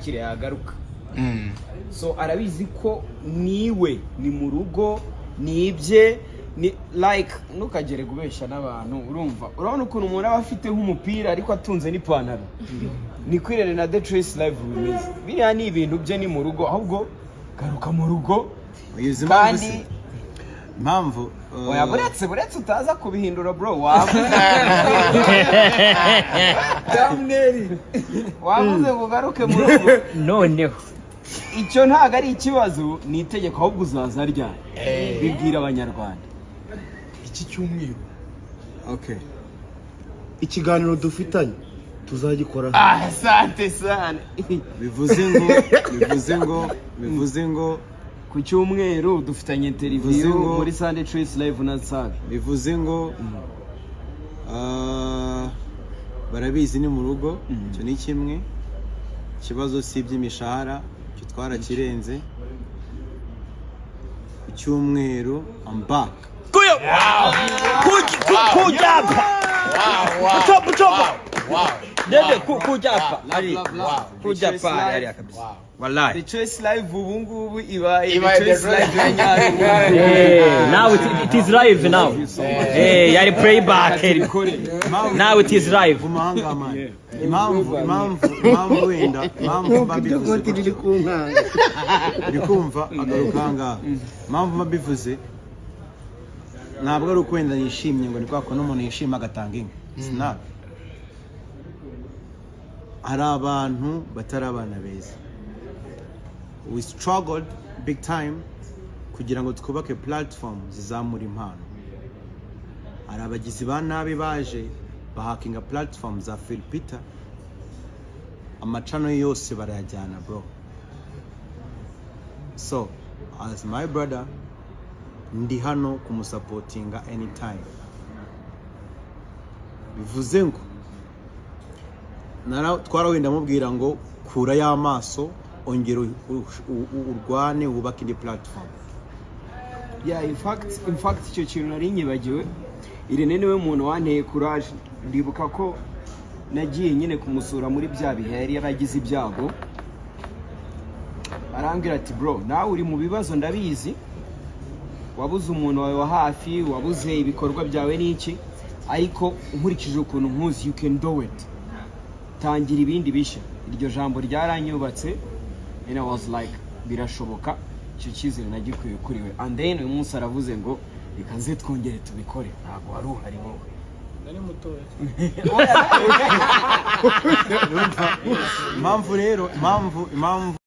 kire yagaruka so arabizi ko niwe ni mu rugo nibye ni like nukagere gubesha n'abantu urabona ukuntu umuntu aba afite nk'umupira ariko atunze n'ipantaro ni kwirere na The Trace Live bimeze biriya ni ibintu bye ni mu rugo ahubwo garuka mu rugo kandi impamvu oya buretse utaza kubihindura bro wavuze ngo garuke mu rugo noneho icyo ntago ari ikibazo ni itegeko ahubwo uzaza rya bibwira abanyarwanda iki cyumweru okay ikiganiro dufitanye tuzagikora asante sana bivuze ngo ku cyumweru dufitanye interview muri Sunday Trace Live na Saga bivuze ngo barabizi ni mu rugo cyo ni kimwe kibazo si iby'imishahara cyo twarakirenze ku cyumweru I'm back wallahi The Trace Live ubu ngubu ibaye The Trace Live ya nyayo now it is live now yari playback now it is live impamvu wenda babivuze ndikumva agarukanga impamvu babivuze ntabwo ari ukwenda yishimye ngo ndikwa ko n'umuntu yishima agatanga inka snap hari abantu batari abana beza we struggled big time kugira ngo twubake platform zizamura impano hari abagizi ba nabi baje bahakinga platform za Philpeter amacano yose barayajyana bro so as my brother ndi hano kumusupportinga anytime bivuze ngo twarawenda mubwira ngo kura y'amaso ongera urwane wubaka indi platform in fact icyo kintu nari nyibagiwe Irene niwe muntu wanteye courage ndibuka ko nagiye nyine kumusura muri bya bihe yari yaragize ibyago arambwira ati bro nawe uri mu bibazo ndabizi wabuze umuntu wawe wa hafi wabuze ibikorwa byawe n'iki ariko nkurikije ukuntu nkuzi you can do it tangira ibindi bishya iryo jambo ryaranyubatse and I was like birashoboka icyo cyizere nagikuye kuri we and then uyu munsi aravuze ngo reka nze twongere tubikore ntabwo wari uhari wowe nari mutoya impamvu rero impamvu